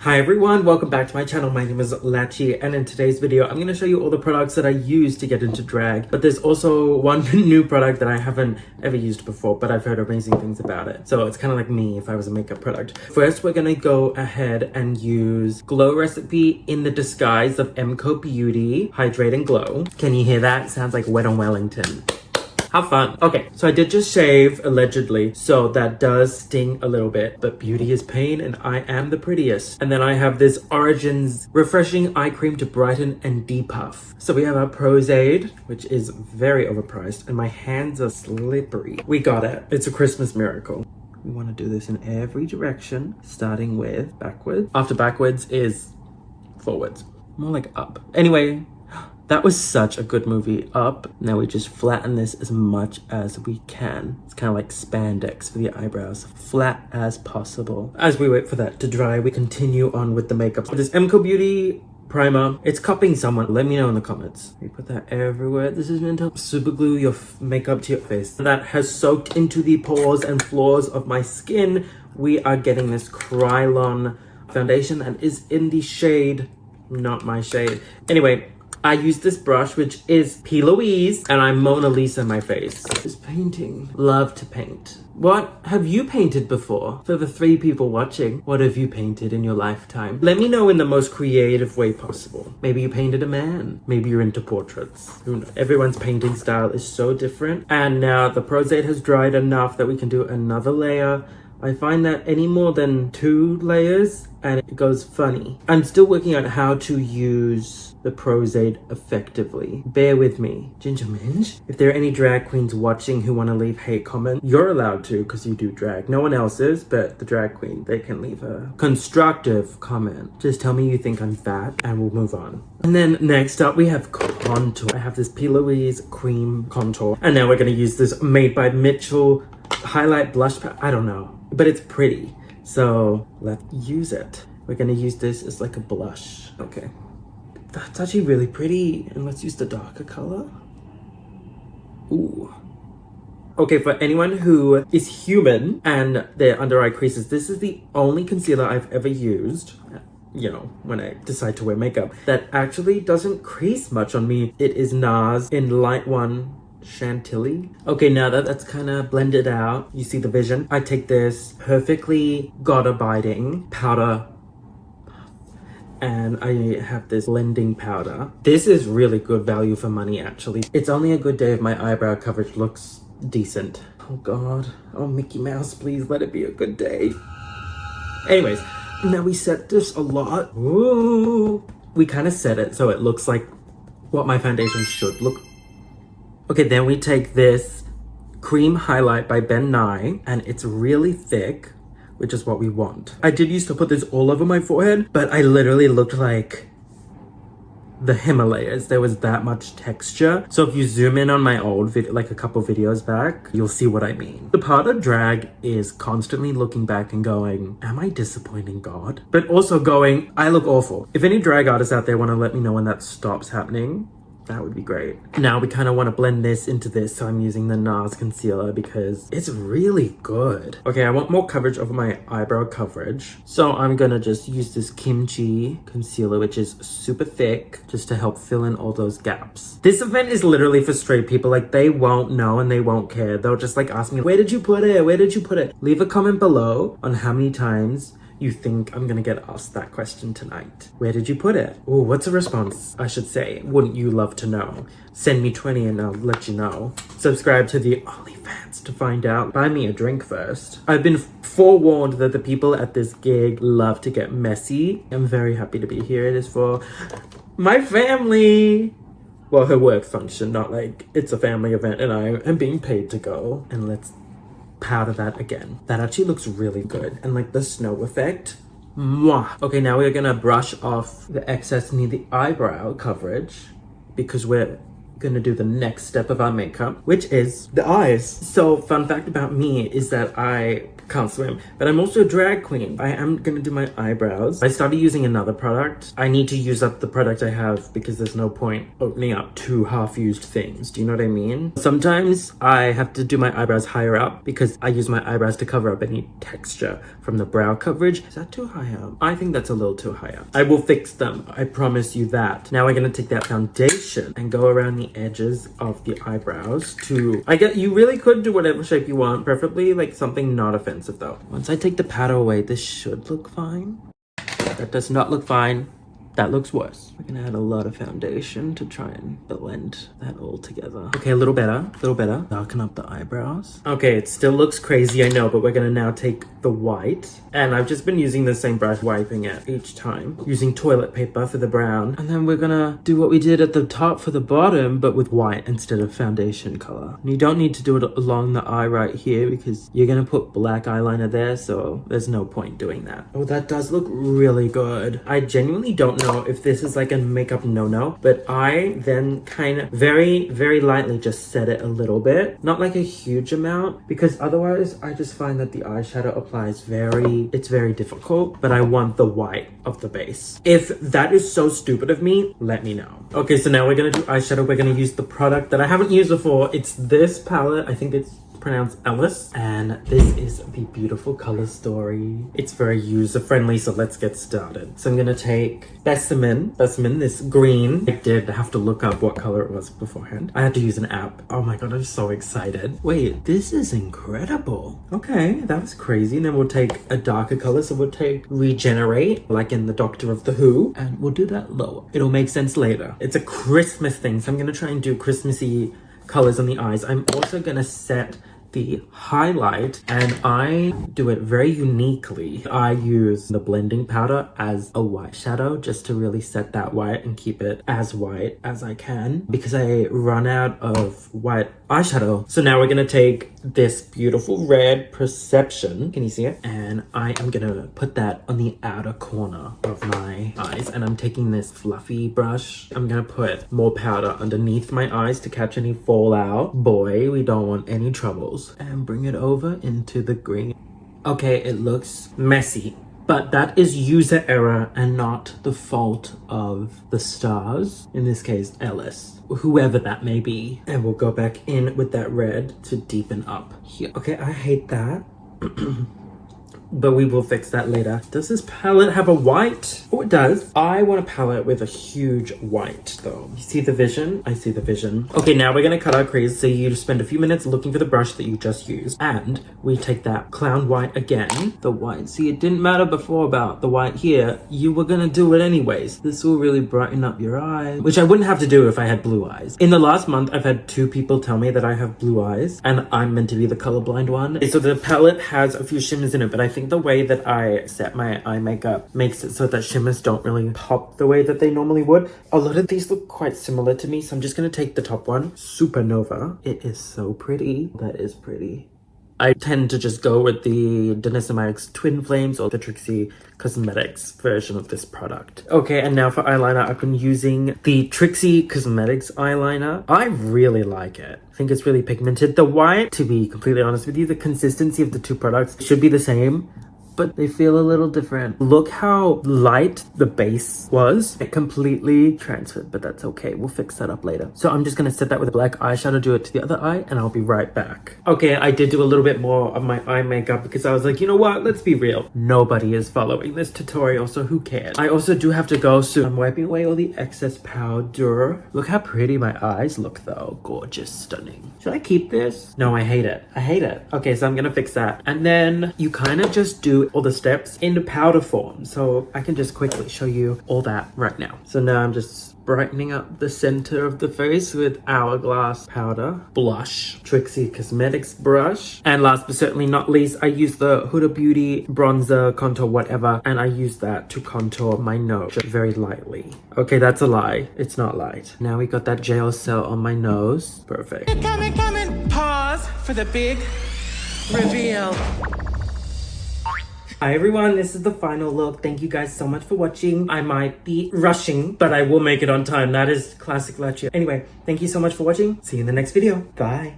Hi everyone, welcome back to my channel. My name is Lachi, and in today's video I'm going to show you all the products that I use to get into drag. But there's also one new product that I haven't ever used before, but I've heard amazing things about it. So it's kind of like me if I was a makeup product. First, we're going to go ahead and use Glow Recipe in the disguise of MCO Beauty Hydrate and Glow. Can you hear that? It sounds like Wet on Wellington. How fun. Okay, so I did just shave, allegedly, so that does sting a little bit, but beauty is pain and I am the prettiest. And then I have this Origins Refreshing Eye Cream to brighten and depuff. So we have our Prozaid, which is very overpriced, and my hands are slippery. We got it. It's a Christmas miracle. We want to do this in every direction, starting with backwards. After backwards is forwards. More like up. Anyway, that was such a good movie, Up. Now we just flatten this as much as we can. It's kind of like spandex for the eyebrows. Flat as possible. As we wait for that to dry, we continue on with the makeup. This MCO Beauty primer, it's copying someone. Let me know in the comments. We put that everywhere. This is meant to super glue your makeup to your face. That has soaked into the pores and floors of my skin. We are getting this Krylon foundation and is in the shade, not my shade. Anyway, I use this brush, which is P. Louise, and I'm Mona Lisa my face. Just painting. Love to paint. What have you painted before? For the 3 people watching, what have you painted in your lifetime? Let me know in the most creative way possible. Maybe you painted a man. Maybe you're into portraits. Who knows? Everyone's painting style is so different. And now the Prozaid has dried enough that we can do another layer. I find that any more than 2 layers and it goes funny. I'm still working out how to use the Prozaid effectively. Bear with me. Ginger Minge? If there are any drag queens watching who want to leave hate comments, you're allowed to because you do drag. No one else is, but the drag queen, they can leave a constructive comment. Just tell me you think I'm fat and we'll move on. And then next up we have contour. I have this P. Louise cream contour. And now we're going to use this Made by Mitchell highlight blush palette. I don't know, but it's pretty. So let's use it. We're going to use this as like a blush. Okay. That's actually really pretty. And let's use the darker color. Ooh. Okay, for anyone who is human and their under eye creases, this is the only concealer I've ever used, you know, when I decide to wear makeup, that actually doesn't crease much on me. It is NARS in Light 1 Chantilly. Okay, now that that's kind of blended out, you see the vision. I take this perfectly got abiding powder and I have this blending powder. This is really good value for money, actually. It's only a good day if my eyebrow coverage looks decent. Oh God. Oh, Mickey Mouse, please let it be a good day. Anyways, now we set this a lot. Ooh. We kind of set it so it looks like what my foundation should look. Okay, then we take this cream highlight by Ben Nye, and it's really thick, which is what we want. I did used to put this all over my forehead, but I literally looked like the Himalayas. There was that much texture. So if you zoom in on my old video, like a couple videos back, you'll see what I mean. The part of drag is constantly looking back and going, am I disappointing God? But also going, I look awful. If any drag artists out there want to let me know when that stops happening, that would be great. Now we kind of want to blend this into this, so I'm using the NARS concealer because it's really good. Okay, I want more coverage over my eyebrow coverage. So I'm gonna just use this Kimchi concealer, which is super thick, just to help fill in all those gaps. This event is literally for straight people. Like, they won't know and they won't care. They'll just like ask me, where did you put it? Where did you put it? Leave a comment below on how many times you think I'm gonna get asked that question tonight. Where did you put it? Oh, what's a response? I should say, wouldn't you love to know? Send me 20 and I'll let you know. Subscribe to the OnlyFans to find out. Buy me a drink first. I've been forewarned that the people at this gig love to get messy. I'm very happy to be here. It is for my family. Well, her work function, not like it's a family event and I am being paid to go. And let's powder that again. That actually looks really good. And like the snow effect, mwah. Okay, now we're gonna brush off the excess near the eyebrow coverage because we're gonna do the next step of our makeup, which is the eyes. So fun fact about me is that I can't swim, but I'm also a drag queen. I am gonna do my eyebrows. I started using another product. I need to use up the product I have because there's no point opening up two half-used things. Do you know what I mean? Sometimes I have to do my eyebrows higher up because I use my eyebrows to cover up any texture from the brow coverage. Is that too high up? I think that's a little too high up. I will fix them. I promise you that. Now we're gonna take that foundation and go around the edges of the eyebrows to, you really could do whatever shape you want, preferably like something not offensive though. Once I take the powder away, this should look fine. That does not look fine. That looks worse. We're gonna add a lot of foundation to try and blend that all together. Okay, a little better, Darken up the eyebrows. Okay, it still looks crazy, I know, but we're gonna now take the white. And I've just been using the same brush, wiping it each time. Using toilet paper for the brown. And then we're gonna do what we did at the top for the bottom, but with white instead of foundation color. And you don't need to do it along the eye right here because you're gonna put black eyeliner there, so there's no point doing that. Oh, that does look really good. I genuinely don't know if this is like a makeup no-no, but I then kind of very, very lightly just set it a little bit. Not like a huge amount, because otherwise I just find that the eyeshadow applies it's very difficult, but I want the white of the base. If that is so stupid of me, let me know. Okay, so now we're gonna do eyeshadow. We're gonna use the product that I haven't used before. It's this palette. I think it's pronounced Ellis, and this is the beautiful color story. It's very user-friendly, so let's get started. So I'm gonna take Specimen, this green. I did have to look up what color it was beforehand. I had to use an app. Oh my god, I'm so excited. Wait, this is incredible. Okay, that was crazy. And then we'll take a darker color, so we'll take Regenerate, like in the Doctor of the Who, and we'll do that lower. It'll make sense later. It's a Christmas thing, so I'm gonna try and do Christmassy colors on the eyes. I'm also gonna set the highlight, and I do it very uniquely. I use the blending powder as a white shadow just to really set that white and keep it as white as I can because I run out of white eyeshadow. So now we're gonna take this beautiful red Perception, can you see it? And I am gonna put that on the outer corner of my eyes, and I'm taking this fluffy brush. I'm gonna put more powder underneath my eyes to catch any fallout. Boy, we don't want any troubles. And bring it over into the green. Okay, it looks messy, but that is user error and not the fault of the stars, in this case Ellis, whoever that may be. And we'll go back in with that red to deepen up here. Okay, I hate that. But we will fix that later. Does this palette have a white? Oh, it does. I want a palette with a huge white though. You see the vision? I see the vision. Okay, now we're gonna cut our crease. So you spend a few minutes looking for the brush that you just used. And we take that clown white again. The white, see, it didn't matter before about the white here. You were gonna do it anyways. This will really brighten up your eyes, which I wouldn't have to do if I had blue eyes. In the last month, I've had 2 people tell me that I have blue eyes and I'm meant to be the colorblind one. So the palette has a few shimmers in it, but I think the way that I set my eye makeup makes it so that shimmers don't really pop the way that they normally would. A lot of these look quite similar to me, so I'm just gonna take the top one, Supernova. It is so pretty. That is pretty. I tend to just go with the Denisomatics Twin Flames or the Trixie Cosmetics version of this product. Okay, and now for eyeliner, I've been using the Trixie Cosmetics eyeliner. I really like it. I think it's really pigmented. The white, to be completely honest with you, the consistency of the two products should be the same, but they feel a little different. Look how light the base was. It completely transferred, but that's okay. We'll fix that up later. So I'm just gonna set that with a black eyeshadow, do it to the other eye, and I'll be right back. Okay, I did do a little bit more of my eye makeup because I was like, you know what? Let's be real. Nobody is following this tutorial, so who cares? I also do have to go soon. I'm wiping away all the excess powder. Look how pretty my eyes look though. Gorgeous, stunning. Should I keep this? No, I hate it. I hate it. Okay, so I'm gonna fix that. And then you kind of just do all the steps in powder form, so I can just quickly show you all that right now. So now I'm just brightening up the center of the face with Hourglass powder, blush, Trixie Cosmetics brush, and last but certainly not least, I use the Huda Beauty bronzer, contour, whatever, and I use that to contour my nose very lightly. Okay, that's a lie. It's not light. Now we got that gel cell on my nose. Perfect. Coming. Pause for the big reveal. Hi everyone, this is the final look. Thank you guys so much for watching. I might be rushing, but I will make it on time. That is classic Latchia. Anyway, thank you so much for watching. See you in the next video. Bye.